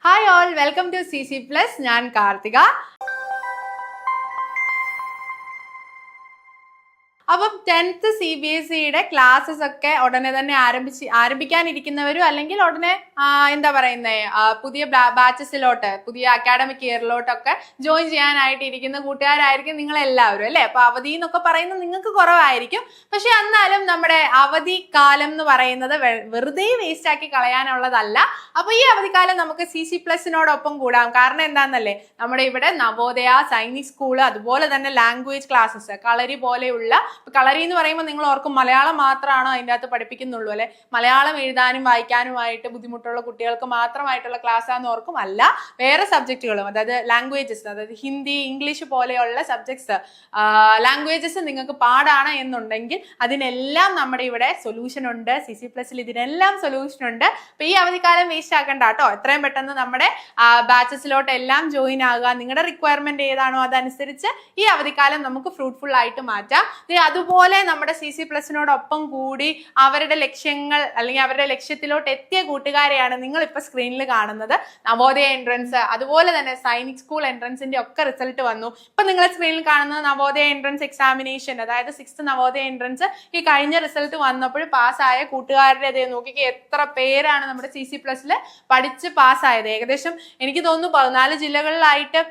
Hi all, welcome to CC Plus. ഞാൻ കാർത്തിക. അപ്പം 10th CBSEയുടെ classes ഒക്കെ ഉടനെ തന്നെ ആരംഭിക്കാനിരിക്കുന്നവരും അല്ലെങ്കിൽ ഉടനെ എന്താ പറയുന്നേ പുതിയ ബാച്ചസിലോട്ട് പുതിയ അക്കാഡമിക് ഇയറിലോട്ടൊക്കെ ജോയിൻ ചെയ്യാനായിട്ട് ഇരിക്കുന്ന കൂട്ടുകാരായിരിക്കും നിങ്ങൾ എല്ലാവരും അല്ലേ. അപ്പൊ അവധി എന്നൊക്കെ പറയുന്നത് നിങ്ങൾക്ക് കുറവായിരിക്കും. പക്ഷെ എന്നാലും നമ്മുടെ അവധി കാലം എന്ന് പറയുന്നത് വെറുതെ വേസ്റ്റ് ആക്കി കളയാനുള്ളതല്ല. അപ്പൊ ഈ അവധിക്കാലം നമുക്ക് CC Plusനോടൊപ്പം കൂടാം. കാരണം എന്താണെന്നല്ലേ, നമ്മുടെ ഇവിടെ നവോദയ, സൈനിക് സ്കൂള്, അതുപോലെ തന്നെ ലാംഗ്വേജ് ക്ലാസ്സസ്, കളരി പോലെയുള്ള കളരി എന്ന് പറയുമ്പോൾ നിങ്ങൾ ഓർക്കും മലയാളം മാത്രമാണോ അതിൻ്റെ അകത്ത് പഠിപ്പിക്കുന്നുള്ളൂ അല്ലെ, മലയാളം എഴുതാനും വായിക്കാനുമായിട്ട് ബുദ്ധിമുട്ടുള്ള കുട്ടികൾക്ക് മാത്രമായിട്ടുള്ള ക്ലാസ് ആണെന്ന് ഓർക്കും. അല്ല, വേറെ സബ്ജക്റ്റുകളും, അതായത് ലാംഗ്വേജസ്, അതായത് ഹിന്ദി, ഇംഗ്ലീഷ് പോലെയുള്ള സബ്ജക്ട്സ്, ലാംഗ്വേജസ് നിങ്ങൾക്ക് പാടാണ് എന്നുണ്ടെങ്കിൽ അതിനെല്ലാം നമ്മുടെ ഇവിടെ സൊല്യൂഷൻ ഉണ്ട്. CC Plusൽ ഇതിനെല്ലാം സൊല്യൂഷൻ ഉണ്ട്. അപ്പൊ ഈ അവധിക്കാലം വേസ്റ്റ് ആക്കണ്ട കേട്ടോ. എത്രയും പെട്ടെന്ന് നമ്മുടെ ബാച്ചസിലോട്ട് എല്ലാം ജോയിൻ ആകുക. നിങ്ങളുടെ റിക്വയർമെന്റ് ഏതാണോ അതനുസരിച്ച് ഈ അവധിക്കാലം നമുക്ക് ഫ്രൂട്ട്ഫുൾ ആയിട്ട് മാറ്റാം. അതുപോലെ നമ്മുടെ CC Plusനോടൊപ്പം കൂടി അവരുടെ ലക്ഷ്യങ്ങൾ അല്ലെങ്കിൽ അവരുടെ ലക്ഷ്യത്തിലോട്ട് എത്തിയ കൂട്ടുകാരെയാണ് നിങ്ങൾ ഇപ്പൊ സ്ക്രീനിൽ കാണുന്നത്. നവോദയ എൻട്രൻസ്, അതുപോലെ തന്നെ സൈനിക് സ്കൂൾ എൻട്രൻസിന്റെ ഒക്കെ റിസൾട്ട് വന്നു. ഇപ്പൊ നിങ്ങൾ സ്ക്രീനിൽ കാണുന്നത് നവോദയ എൻട്രൻസ് എക്സാമിനേഷൻ, അതായത് 6th നവോദയ എൻട്രൻസ് ഈ കഴിഞ്ഞ റിസൾട്ട് വന്നപ്പോൾ പാസ്സായ കൂട്ടുകാരുടെ അതേ നോക്കിക്ക് എത്ര പേരാണ് നമ്മുടെ CC Plusൽ പഠിച്ച് പാസ്സായത്. ഏകദേശം എനിക്ക് തോന്നുന്നു 14 ജില്ലകളിലായിട്ട്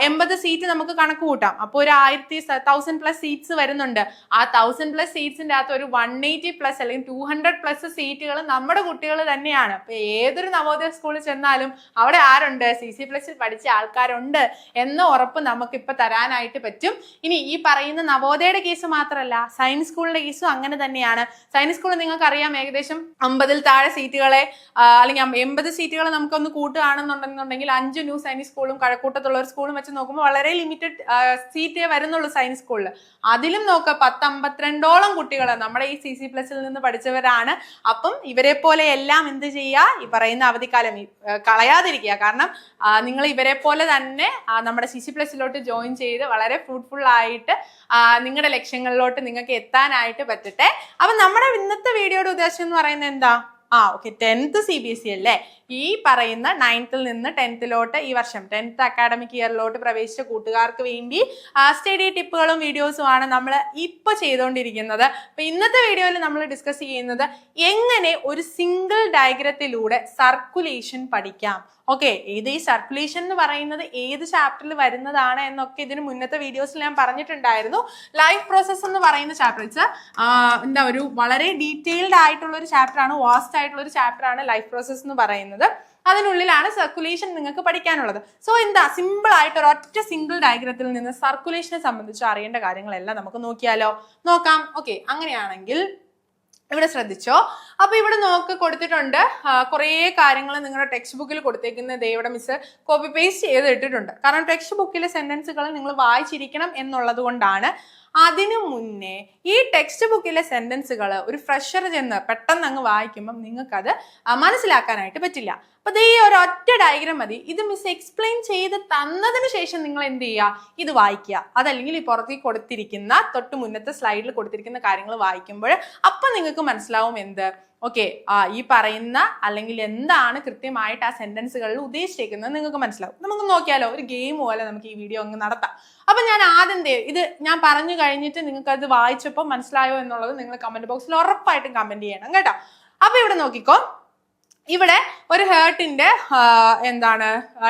80 സീറ്റ് നമുക്ക് കണക്ക് കൂട്ടാം. അപ്പോൾ ഒരു 1000+ സീറ്റ്സ് വരുന്നുണ്ട്. ആ 1000+ സീറ്റ്സിന്റെ അകത്ത് ഒരു 180+ അല്ലെങ്കിൽ 200+ സീറ്റുകൾ നമ്മുടെ കുട്ടികൾ തന്നെയാണ്. അപ്പൊ ഏതൊരു നവോദയ സ്കൂളിൽ ചെന്നാലും അവിടെ ആരുണ്ട്, CC Plusൽ പഠിച്ച ആൾക്കാരുണ്ട് എന്ന ഉറപ്പ് നമുക്ക് ഇപ്പൊ തരാനായിട്ട് പറ്റും. ഇനി ഈ പറയുന്ന നവോദയയുടെ കേസ് മാത്രമല്ല, സയൻസ് സ്കൂളിന്റെ കേസും അങ്ങനെ തന്നെയാണ്. സയൻസ് സ്കൂൾ നിങ്ങൾക്ക് അറിയാം, ഏകദേശം 50-ൽ താഴെ സീറ്റുകളെ അല്ലെങ്കിൽ 80 സീറ്റുകൾ നമുക്കൊന്ന് കൂട്ടുകയാണെന്നുണ്ടെന്നുണ്ടെങ്കിൽ 5 ന്യൂ സൈനിക് സ്കൂളും കഴക്കൂട്ടത്തുള്ള ഒരു സ്കൂളും വെച്ച് നോക്കുമ്പോൾ വളരെ ലിമിറ്റഡ് സീറ്റേ വരുന്നുള്ളൂ സയൻസ് സ്കൂളിൽ. അതിലും നോക്കുക 1052ഓളം കുട്ടികൾ നമ്മുടെ ഈ CC Plusൽ നിന്ന് പഠിച്ചവരാണ്. അപ്പം ഇവരെ പോലെ എല്ലാം എന്ത് ചെയ്യുക, ഈ പറയുന്ന അവധിക്കാലം കളയാതിരിക്കുക. കാരണം നിങ്ങൾ ഇവരെ പോലെ തന്നെ നമ്മുടെ CC Plusലോട്ട് ജോയിൻ ചെയ്ത് വളരെ ഫ്രൂട്ട്ഫുൾ ആയിട്ട് നിങ്ങളുടെ ലക്ഷ്യങ്ങളിലോട്ട് നിങ്ങൾക്ക് എത്താനായിട്ട് പറ്റട്ടെ. അപ്പൊ നമ്മുടെ ഇന്നത്തെ വീഡിയോയുടെ ഉദ്ദേശം എന്ന് പറയുന്നത് എന്താ, ഓക്കെ 10th CBSE അല്ലേ. ഈ പറയുന്ന 9th-ൽ നിന്ന് 10th-ലോട്ട് ഈ വർഷം 10th അക്കാഡമിക് ഇയറിലോട്ട് പ്രവേശിച്ച കൂട്ടുകാർക്ക് വേണ്ടി സ്റ്റഡി ടിപ്പുകളും വീഡിയോസുമാണ് നമ്മൾ ഇപ്പോൾ ചെയ്തുകൊണ്ടിരിക്കുന്നത്. അപ്പൊ ഇന്നത്തെ വീഡിയോയിൽ നമ്മൾ ഡിസ്കസ് ചെയ്യുന്നത് എങ്ങനെ ഒരു സിംഗിൾ ഡയഗ്രത്തിലൂടെ സർക്കുലേഷൻ പഠിക്കാം. ഓക്കെ, ഈ സർക്കുലേഷൻ എന്ന് പറയുന്നത് ഏത് ചാപ്റ്ററിൽ വരുന്നതാണ് എന്നൊക്കെ ഇതിന് മുന്നത്തെ വീഡിയോസിൽ ഞാൻ പറഞ്ഞിട്ടുണ്ടായിരുന്നു. ലൈഫ് പ്രോസസ് എന്ന് പറയുന്ന ചാപ്റ്റർ എന്താ ഒരു വളരെ ഡീറ്റെയിൽഡ് ആയിട്ടുള്ള ഒരു ചാപ്റ്ററാണ്, വാസ്റ്റ് ആയിട്ടുള്ള ഒരു ചാപ്റ്ററാണ് ലൈഫ് പ്രോസസ് എന്ന് പറയുന്നത്. അതിനുള്ളിലാണ് സർക്കുലേഷൻ നിങ്ങൾക്ക് പഠിക്കാനുള്ളത്. സോ എന്താ സിമ്പിൾ ആയിട്ട് ഒരൊറ്റ സിംഗിൾ ഡയഗ്രത്തിൽ നിന്ന് സർക്കുലേഷനെ സംബന്ധിച്ച് അറിയേണ്ട കാര്യങ്ങളെല്ലാം നമുക്ക് നോക്കാം. ഓക്കെ, അങ്ങനെയാണെങ്കിൽ ഇവിടെ ശ്രദ്ധിച്ചോ. അപ്പൊ ഇവിടെ കൊടുത്തിട്ടുണ്ട് കുറേ കാര്യങ്ങൾ നിങ്ങളുടെ ടെക്സ്റ്റ് ബുക്കിൽ കൊടുത്തേക്കുന്നത് ഇവിടെ മിസ് കോപ്പി പേസ്റ്റ് ചെയ്ത് ഇട്ടിട്ടുണ്ട്. കാരണം ടെക്സ്റ്റ് ബുക്കിലെ സെന്റൻസുകൾ നിങ്ങൾ വായിച്ചിരിക്കണം എന്നുള്ളത് കൊണ്ടാണ്. അതിനു മുന്നേ ഈ ടെക്സ്റ്റ് ബുക്കിലെ സെന്റൻസുകൾ ഒരു ഫ്രഷർ ചെന്ന് പെട്ടെന്ന് അങ്ങ് വായിക്കുമ്പം നിങ്ങൾക്കത് മനസ്സിലാക്കാനായിട്ട് പറ്റില്ല. അപ്പൊ ഈ ഒരൊറ്റ ഡയഗ്രാം മതി. ഇത് മിസ് എക്സ്പ്ലെയിൻ ചെയ്ത് തന്നതിന് ശേഷം നിങ്ങൾ എന്ത് ചെയ്യുക, ഇത് വായിക്കുക. അതല്ലെങ്കിൽ ഈ പുറത്തേക്ക് കൊടുത്തിരിക്കുന്ന തൊട്ട് മുന്നത്തെ സ്ലൈഡിൽ കൊടുത്തിരിക്കുന്ന കാര്യങ്ങൾ വായിക്കുമ്പോൾ അപ്പൊ നിങ്ങൾക്ക് മനസ്സിലാവും എന്ത്, ഓക്കെ ഈ പറയുന്ന അല്ലെങ്കിൽ എന്താണ് കൃത്യമായിട്ട് ആ സെന്റൻസുകളിൽ ഉദ്ദേശിച്ചിരിക്കുന്നത് നിങ്ങൾക്ക് മനസ്സിലാവും. നമുക്ക് നോക്കിയാലോ, ഒരു ഗെയിം പോലെ നമുക്ക് ഈ വീഡിയോ അങ്ങ് നടത്താം. അപ്പൊ ഞാൻ ആദ്യം ഇത് ഞാൻ പറഞ്ഞു കഴിഞ്ഞിട്ട് നിങ്ങൾക്ക് അത് വായിച്ചപ്പോൾ മനസ്സിലായോ എന്നുള്ളത് നിങ്ങൾ കമന്റ് ബോക്സിൽ ഉറപ്പായിട്ടും കമന്റ് ചെയ്യണം കേട്ടോ. അപ്പൊ ഇവിടെ നോക്കിക്കോ, ഇവിടെ ഒരു ഹേർട്ടിന്റെ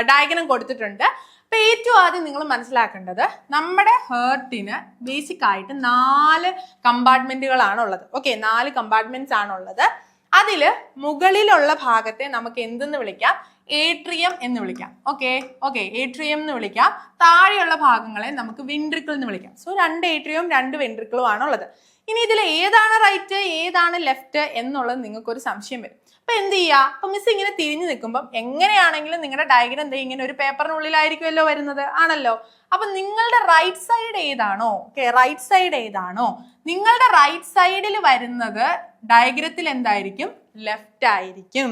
ഡയഗ്രം കൊടുത്തിട്ടുണ്ട്. അപ്പൊ ഏറ്റവും ആദ്യം നിങ്ങൾ മനസ്സിലാക്കേണ്ടത് നമ്മുടെ ഹേർട്ടിന് ബേസിക് ആയിട്ട് 4 കമ്പാർട്ട്മെന്റുകളാണ് ഉള്ളത്. ഓക്കെ, 4 കമ്പാർട്ട്മെന്റ്സ് ആണുള്ളത്. അതില് മുകളിലുള്ള ഭാഗത്തെ നമുക്ക് എന്തെന്ന് വിളിക്കാം, ഏട്രിയം എന്ന് വിളിക്കാം. ഓക്കെ ഏട്രിയം എന്ന് വിളിക്കാം. താഴെയുള്ള ഭാഗങ്ങളെ നമുക്ക് വെൻട്രിക്കിൾ എന്ന് വിളിക്കാം. സോ 2 ഏട്രിയവും 2 വെൻട്രിക്കിളും ആണുള്ളത്. ഇനി ഇതിൽ ഏതാണ് റൈറ്റ് ഏതാണ് ലെഫ്റ്റ് എന്നുള്ളത് നിങ്ങൾക്കൊരു സംശയം വരും. അപ്പൊ എന്ത് ചെയ്യുക, അപ്പൊ മിസ് ഇങ്ങനെ തിരിഞ്ഞു നിൽക്കുമ്പോൾ എങ്ങനെയാണെങ്കിലും നിങ്ങളുടെ ഡയഗ്രം ഇങ്ങനെ ഒരു പേപ്പറിനുള്ളിലായിരിക്കുമല്ലോ വരുന്നത്, ആണല്ലോ. അപ്പൊ നിങ്ങളുടെ റൈറ്റ് സൈഡ് ഏതാണോ, നിങ്ങളുടെ റൈറ്റ് സൈഡിൽ വരുന്നത് ഡയഗ്രത്തിൽ എന്തായിരിക്കും, ലെഫ്റ്റ് ആയിരിക്കും.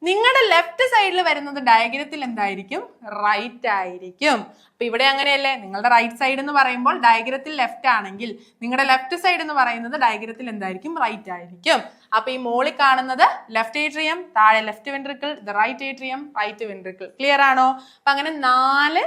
നിങ്ങളുടെ ലെഫ്റ്റ് സൈഡിൽ വരുന്നത് ഡയഗ്രത്തിൽ എന്തായിരിക്കും? റൈറ്റ് ആയിരിക്കും. അപ്പൊ ഇവിടെ അങ്ങനെയല്ലേ, നിങ്ങളുടെ റൈറ്റ് സൈഡ് എന്ന് പറയുമ്പോൾ ഡയഗ്രത്തിൽ ലെഫ്റ്റ് ആണെങ്കിൽ നിങ്ങളുടെ ലെഫ്റ്റ് സൈഡ് എന്ന് പറയുന്നത് ഡയഗ്രത്തിൽ എന്തായിരിക്കും? റൈറ്റ് ആയിരിക്കും. അപ്പൊ ഈ മോളിൽ കാണുന്നത് ലെഫ്റ്റ് ഏട്രിയം, താഴെ ലെഫ്റ്റ് വെൻട്രിക്കിൾ, ഇത് right atrium, right ventricle. Clear ആണോ? അപ്പൊ അങ്ങനെ 4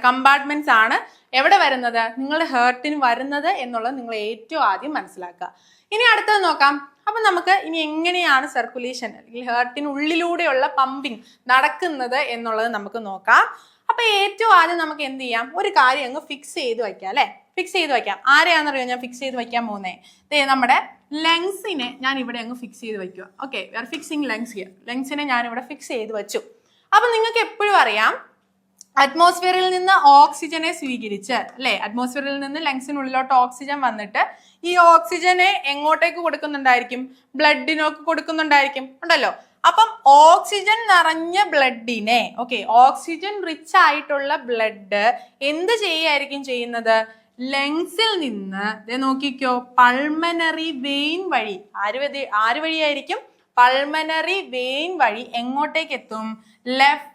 കമ്പാർട്ട്മെന്റ്സ് ആണ് എവിടെ വരുന്നത്, നിങ്ങളുടെ ഹേർട്ടിന് വരുന്നത് എന്നുള്ളത് നിങ്ങൾ ഏറ്റവും ആദ്യം മനസ്സിലാക്കുക. ഇനി അടുത്തത് നോക്കാം. അപ്പൊ നമുക്ക് ഇനി എങ്ങനെയാണ് സർക്കുലേഷൻ അല്ലെങ്കിൽ ഹേർട്ടിനുള്ളിലൂടെയുള്ള പമ്പിങ് നടക്കുന്നത് എന്നുള്ളത് നമുക്ക് നോക്കാം. അപ്പൊ ഏറ്റവും ആദ്യം നമുക്ക് എന്ത് ചെയ്യാം, ഒരു കാര്യം അങ്ങ് ഫിക്സ് ചെയ്ത് വയ്ക്കാം അല്ലെ. ഫിക്സ് ചെയ്ത് വയ്ക്കാം. ആരെയാണെന്നറിയോ ഞാൻ ഫിക്സ് ചെയ്ത് വയ്ക്കാൻ പോകുന്നേ? നമ്മുടെ ലങ്സിനെ ഞാൻ ഇവിടെ അങ്ങ് ഫിക്സ് ചെയ്ത് വയ്ക്കുക. Okay, we are fixing lungs here. ലങ്സിനെ ഞാൻ ഇവിടെ ഫിക്സ് ചെയ്ത് വെച്ചു. അപ്പൊ നിങ്ങൾക്ക് എപ്പോഴും അറിയാം, അറ്റ്മോസ്ഫിയറിൽ നിന്ന് ഓക്സിജനെ സ്വീകരിച്ച് അല്ലെ, അറ്റ്മോസ്ഫിയറിൽ നിന്ന് ലങ്സിനുള്ളിലോട്ട് ഓക്സിജൻ വന്നിട്ട് ഈ ഓക്സിജനെ എങ്ങോട്ടേക്ക് കൊടുക്കുന്നുണ്ടായിരിക്കും? ബ്ലഡിനൊക്കെ കൊടുക്കുന്നുണ്ടായിരിക്കും ഉണ്ടല്ലോ. അപ്പം ഓക്സിജൻ നിറഞ്ഞ ബ്ലഡിനെ, ഓക്കെ, ഓക്സിജൻ റിച്ച് ആയിട്ടുള്ള ബ്ലഡ് എന്ത് ചെയ്യായിരിക്കും ചെയ്യുന്നത്? ലങ്സിൽ നിന്ന് നോക്കിക്കോ, പൾമനറി വെയിൻ വഴി, ആര് വഴിയായിരിക്കും? പൾമനറി വെയിൻ വഴി എങ്ങോട്ടേക്ക് എത്തും? ലെഫ്റ്റ്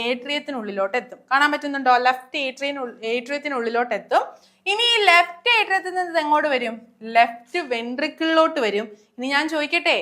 ഏട്രിയത്തിനുള്ളിലോട്ട് എത്തും. കാണാൻ പറ്റുന്നുണ്ടോ? ലെഫ്റ്റ് ഏട്രിയത്തിനുള്ളിലോട്ട് എത്തും. ഇനി ഈ ലെഫ്റ്റ് ഏട്രിയത്തിൽ നിന്ന് എങ്ങോട്ട് വരും? ലെഫ്റ്റ് വെൻട്രിക്കിളിലോട്ട് വരും. ഇനി ഞാൻ ചോദിക്കട്ടെ,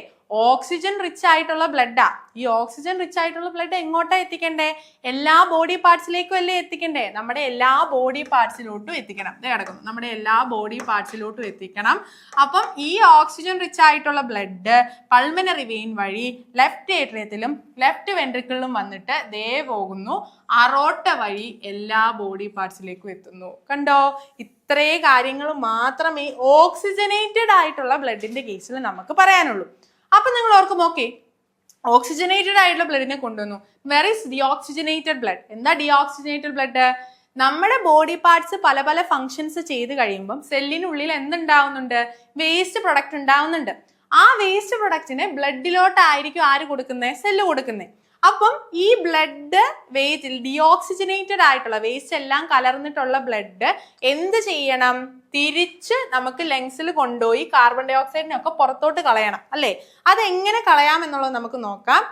ഓക്സിജൻ റിച്ച് ആയിട്ടുള്ള ബ്ലഡാ, ഈ ഓക്സിജൻ റിച്ച് ആയിട്ടുള്ള ബ്ലഡ് എങ്ങോട്ടാ എത്തിക്കണ്ടേ? എല്ലാ ബോഡി പാർട്സിലേക്കും അല്ലേ എത്തിക്കണ്ടേ? നമ്മുടെ എല്ലാ ബോഡി പാർട്സിലോട്ടും എത്തിക്കണം. ഇത് കിടക്കുന്നു, നമ്മുടെ എല്ലാ ബോഡി പാർട്സിലോട്ടും എത്തിക്കണം. അപ്പം ഈ ഓക്സിജൻ റിച്ച് ആയിട്ടുള്ള ബ്ലഡ് പൾമനറി വെയിൻ വഴി ലെഫ്റ്റ് ഏട്രിയത്തിലും ലെഫ്റ്റ് വെൻട്രിക്കിളിലും വന്നിട്ട് ദേ പോകുന്നു, അറോട്ട വഴി എല്ലാ ബോഡി പാർട്സിലേക്കും എത്തുന്നു. കണ്ടോ? ഇത്രേ കാര്യങ്ങൾ മാത്രമേ ഓക്സിജനേറ്റഡ് ആയിട്ടുള്ള ബ്ലഡിന്റെ കേസിൽ നമുക്ക് പറയാനുള്ളൂ. അപ്പൊ നിങ്ങൾ ഓർക്കും, ഓക്കെ, ഓക്സിജനേറ്റഡ് ആയിട്ടുള്ള ബ്ലഡിനെ കൊണ്ടുവന്നു. Were is deoxygenated blood? എന്താ ഡിയോക്സിജനേറ്റഡ് ബ്ലഡ്? നമ്മുടെ ബോഡി പാർട്സ് പല പല ഫങ്ഷൻസ് ചെയ്ത് കഴിയുമ്പം സെല്ലിനുള്ളിൽ എന്തുണ്ടാവുന്നുണ്ട്? വേസ്റ്റ് പ്രൊഡക്റ്റ് ഉണ്ടാവുന്നുണ്ട്. ആ വേസ്റ്റ് പ്രൊഡക്റ്റിനെ ബ്ലഡിലോട്ടായിരിക്കും ആര് കൊടുക്കുന്നത്? സെല്ല് കൊടുക്കുന്നത്. അപ്പം ഈ ബ്ലഡ് വേസ്റ്റിൽ ഡിയോക്സിജനേറ്റഡ് ആയിട്ടുള്ള വേസ്റ്റ് എല്ലാം കലർന്നിട്ടുള്ള ബ്ലഡ് എന്ത് ചെയ്യണം? തിരിച്ച് നമുക്ക് ലങ്സിൽ കൊണ്ടുപോയി കാർബൺ ഡൈ ഓക്സൈഡിനെ ഒക്കെ പുറത്തോട്ട് കളയണം അല്ലേ. അതെങ്ങനെ കളയാം എന്നുള്ളത് നമുക്ക് നോക്കാം.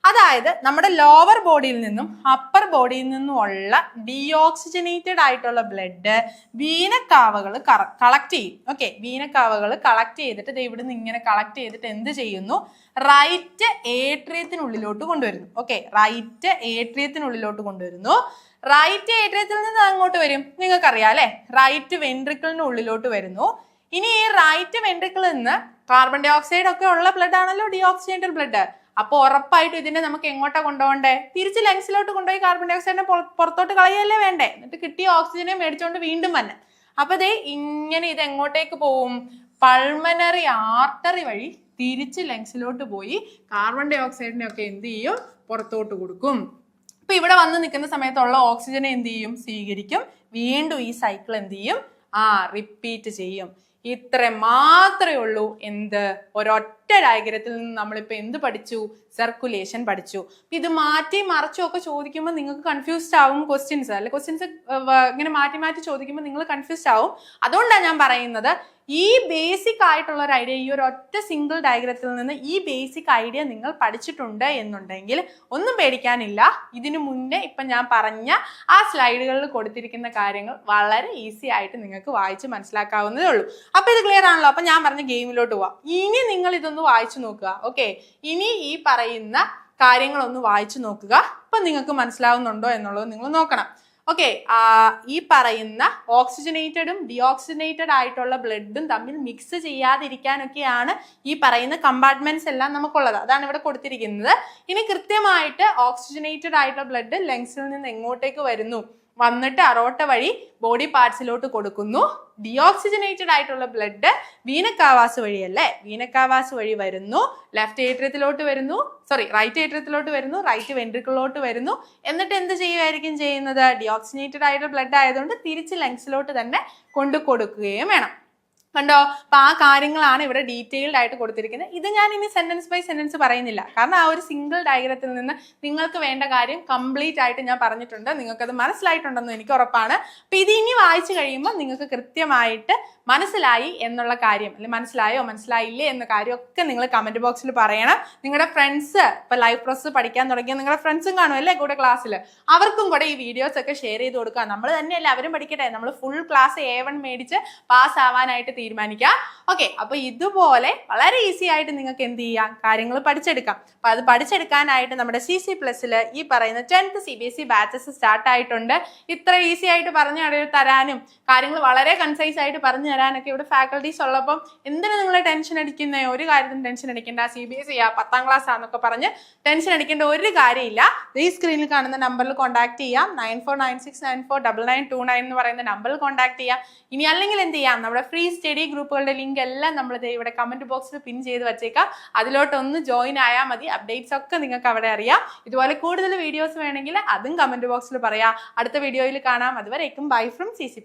അതായത് നമ്മുടെ ലോവർ ബോഡിയിൽ നിന്നും അപ്പർ ബോഡിയിൽ നിന്നും ഉള്ള ഡിയോക്സിജനേറ്റഡ് ആയിട്ടുള്ള ബ്ലഡ് വീനക്കാവകൾ കളക്ട് ചെയ്യും. ഓക്കെ, വീനക്കാവകൾ കളക്ട് ചെയ്തിട്ട് ഇവിടെ നിന്ന് ഇങ്ങനെ കളക്ട് ചെയ്തിട്ട് എന്ത് ചെയ്യുന്നു? റൈറ്റ് ഏട്രിയത്തിനുള്ളിലോട്ട് കൊണ്ടുവരുന്നു. ഓക്കെ, റൈറ്റ് ഏട്രിയത്തിനുള്ളിലോട്ട് കൊണ്ടുവരുന്നു. റൈറ്റ് ഏട്രിയത്തിൽ നിന്ന് അങ്ങോട്ട് വരും, നിങ്ങൾക്കറിയാം അല്ലെ, റൈറ്റ് വെൻട്രിക്കിളിന് ഉള്ളിലോട്ട് വരുന്നു. ഇനി ഈ റൈറ്റ് വെൻട്രിക്കിളിൽ നിന്ന് കാർബൺ ഡൈ ഓക്സൈഡ് ഒക്കെ ഉള്ള ബ്ലഡ് ആണല്ലോ ഡിയോക്സിജനേറ്റഡ് ബ്ലഡ്. അപ്പൊ ഉറപ്പായിട്ടും ഇതിനെ നമുക്ക് എങ്ങോട്ടാ കൊണ്ടുപോകണ്ടേ? തിരിച്ച് ലങ്സിലോട്ട് കൊണ്ടുപോയി കാർബൺ ഡൈ ഓക്സൈഡിനെ പുറത്തോട്ട് കളയല്ലേ വേണ്ടേ? എന്നിട്ട് കിട്ടിയ ഓക്സിജനെ മേടിച്ചോണ്ട് വീണ്ടും വന്നെ. അപ്പൊ ദേ ഇങ്ങനെ ഇത് എങ്ങോട്ടേക്ക് പോവും? പൾമനറി ആർട്ടറി വഴി തിരിച്ച് ലങ്സിലോട്ട് പോയി കാർബൺ ഡൈ ഓക്സൈഡിനെ ഒക്കെ എന്ത് ചെയ്യും? പുറത്തോട്ട് കൊടുക്കും. അപ്പൊ ഇവിടെ വന്ന് നിൽക്കുന്ന സമയത്തുള്ള ഓക്സിജനെ എന്ത് ചെയ്യും? സ്വീകരിക്കും. വീണ്ടും ഈ സൈക്കിൾ എന്ത് ചെയ്യും? റിപ്പീറ്റ് ചെയ്യും. ഇത്ര മാത്രമേ ഉള്ളൂ. എന്ത്? ഒരൊറ്റ ഡയഗ്രത്തിൽ നിന്ന് നമ്മളിപ്പോ എന്ത് പഠിച്ചു? സർക്കുലേഷൻ പഠിച്ചു. ഇത് മാറ്റി മറിച്ചും ഒക്കെ ചോദിക്കുമ്പോൾ നിങ്ങൾക്ക് കൺഫ്യൂസ്ഡ് ആവും ക്വസ്റ്റ്യൻസ്, അല്ലെ ക്വസ്റ്റ്യൻസ് ഇങ്ങനെ മാറ്റി മാറ്റി ചോദിക്കുമ്പോൾ നിങ്ങൾ കൺഫ്യൂസ്ഡ് ആവും. അതുകൊണ്ടാണ് ഞാൻ പറയുന്നത്, ഈ ബേസിക് ആയിട്ടുള്ള ഒരു ഐഡിയ, ഈ ഒരു ഒറ്റ സിംഗിൾ ഡയഗ്രത്തിൽ നിന്ന് ഈ ബേസിക് ഐഡിയ നിങ്ങൾ പഠിച്ചിട്ടുണ്ട് എന്നുണ്ടെങ്കിൽ ഒന്നും പേടിക്കാനില്ല. ഇതിനു മുന്നേ ഇപ്പം ഞാൻ പറഞ്ഞ ആ സ്ലൈഡുകളിൽ കൊടുത്തിരിക്കുന്ന കാര്യങ്ങൾ വളരെ ഈസി ആയിട്ട് നിങ്ങൾക്ക് വായിച്ച് മനസ്സിലാക്കാവുന്നതേ ഉള്ളൂ. അപ്പൊ ഇത് ക്ലിയർ ആണല്ലോ? അപ്പൊ ഞാൻ പറഞ്ഞ ഗെയിമിലോട്ട് പോവാം. ഇനി നിങ്ങൾ ഇതൊന്ന് വായിച്ചു നോക്കുക. ഓക്കെ, ഇനി ഈ പറയുന്ന കാര്യങ്ങളൊന്ന് വായിച്ചു നോക്കുക. അപ്പൊ നിങ്ങൾക്ക് മനസ്സിലാവുന്നുണ്ടോ എന്നുള്ളത് നിങ്ങൾ നോക്കണം. ഓക്കെ, ഈ പറയുന്ന ഓക്സിജനേറ്റഡും ഡിയോക്സിജനേറ്റഡ് ആയിട്ടുള്ള ബ്ലഡും തമ്മിൽ മിക്സ് ചെയ്യാതിരിക്കാനൊക്കെയാണ് ഈ പറയുന്ന കമ്പാർട്ട്മെന്റ്സ് എല്ലാം നമുക്കുള്ളത്. അതാണ് ഇവിടെ കൊടുത്തിരിക്കുന്നത്. ഇനി കൃത്യമായിട്ട് ഓക്സിജനേറ്റഡ് ആയിട്ടുള്ള ബ്ലഡ് ലങ്സിൽ നിന്ന് എങ്ങോട്ടേക്ക് വരുന്നു? വന്നിട്ട് അറോട്ട വഴി ബോഡി പാർട്സിലോട്ട് കൊടുക്കുന്നു. ഡിയോക്സിജനേറ്റഡ് ആയിട്ടുള്ള ബ്ലഡ് വീനക്കാവാസ് വഴിയല്ലേ, വീനക്കാവാസ് വഴി വരുന്നു, ലെഫ്റ്റ് ഏട്രിയത്തിലോട്ട് വരുന്നു, റൈറ്റ് ഏട്രിയത്തിലോട്ട് വരുന്നു, റൈറ്റ് വെൻട്രിക്കിളിലോട്ട് വരുന്നു. എന്നിട്ട് എന്ത് ചെയ്യുമായിരിക്കും ചെയ്യുന്നത്? ഡിയോക്സിജനേറ്റഡ് ആയിട്ടുള്ള ബ്ലഡ് ആയതുകൊണ്ട് തിരിച്ച് ലങ്സിലോട്ട് തന്നെ കൊണ്ടു കൊടുക്കുകയും വേണം. കണ്ടോ? അപ്പൊ ആ കാര്യങ്ങളാണ് ഇവിടെ ഡീറ്റെയിൽഡ് ആയിട്ട് കൊടുത്തിരിക്കുന്നത്. ഇത് ഞാൻ ഇനി സെന്റൻസ് ബൈ സെന്റൻസ് പറയുന്നില്ല, കാരണം ആ ഒരു സിംഗിൾ ഡയഗ്രത്തിൽ നിന്ന് നിങ്ങൾക്ക് വേണ്ട കാര്യം കംപ്ലീറ്റ് ആയിട്ട് ഞാൻ പറഞ്ഞിട്ടുണ്ട്. നിങ്ങൾക്കത് മനസ്സിലായിട്ടുണ്ടെന്ന് എനിക്ക് ഉറപ്പാണ്. അപ്പൊ ഇത് ഇനി വായിച്ചു കഴിയുമ്പോൾ നിങ്ങൾക്ക് കൃത്യമായിട്ട് മനസ്സിലായി എന്നുള്ള കാര്യം, അല്ലെങ്കിൽ മനസ്സിലായോ മനസ്സിലായില്ലേ എന്ന കാര്യമൊക്കെ നിങ്ങൾ കമന്റ് ബോക്സിൽ പറയണം. നിങ്ങളുടെ ഫ്രണ്ട്സ് ഇപ്പൊ ലൈഫ് പ്രോസസ് പഠിക്കാൻ തുടങ്ങിയ നിങ്ങളുടെ ഫ്രണ്ട്സും കാണും അല്ലേ കൂടെ ക്ലാസ്സിൽ, അവർക്കും കൂടെ ഈ വീഡിയോസ് ഒക്കെ ഷെയർ ചെയ്ത് കൊടുക്കുക. നമ്മൾ തന്നെയല്ലേ അവരും പഠിക്കട്ടെ, നമ്മൾ ഫുൾ ക്ലാസ് A1 മേടിച്ച് പാസ് ആവാനായിട്ട് തീരുമാനിക്കുക. ഓക്കെ, അപ്പൊ ഇതുപോലെ വളരെ ഈസി ആയിട്ട് നിങ്ങൾക്ക് എന്ത് ചെയ്യാം, കാര്യങ്ങൾ പഠിച്ചെടുക്കാം. അപ്പൊ അത് പഠിച്ചെടുക്കാനായിട്ട് നമ്മുടെ CC+ൽ ഈ പറയുന്ന 10th CBSE ബാച്ചസ് സ്റ്റാർട്ട് ആയിട്ടുണ്ട്. ഇത്ര ഈസി ആയിട്ട് പറഞ്ഞു തരാനും കാര്യങ്ങൾ വളരെ കൺസൈസ് ആയിട്ട് പറഞ്ഞു തരാനൊക്കെ ഇവിടെ ഫാക്കൽറ്റീസ് ഉള്ളപ്പം എന്തിനാ നിങ്ങൾ ടെൻഷൻ അടിക്കുന്നത്? ഒരു കാര്യത്തിനും ടെൻഷൻ അടിക്കേണ്ട. CBSE 10ാം ക്ലാസ് ആണെന്നൊക്കെ പറഞ്ഞ് ടെൻഷൻ അടിക്കേണ്ട ഒരു കാര്യമില്ല. ഈ സ്ക്രീനിൽ കാണുന്ന നമ്പറിൽ കോൺടാക്ട് ചെയ്യാം. 9496949929 എന്ന് പറയുന്ന നമ്പറിൽ കോൺടാക്ട് ചെയ്യാം. ഇനി അല്ലെങ്കിൽ എന്ത് ചെയ്യാം, നമ്മുടെ ഫ്രീ സ്റ്റഡി ഗ്രൂപ്പുകളുടെ ലിങ്ക് എല്ലാം നമ്മൾ ഇവിടെ കമന്റ് ബോക്സിൽ പിൻ ചെയ്ത് വെച്ചേക്കാം. അതിലോട്ടൊന്ന് ജോയിൻ ആയാൽ മതി. അപ്ഡേറ്റ്സ് ഒക്കെ നിങ്ങൾക്ക് അവിടെ അറിയാം. ഇതുപോലെ കൂടുതൽ വീഡിയോസ് വേണമെങ്കിൽ അതും കമന്റ് ബോക്സിൽ പറയാം. അടുത്ത വീഡിയോയിൽ കാണാം. അതുവരേക്കും ബൈ ഫ്രം CC+.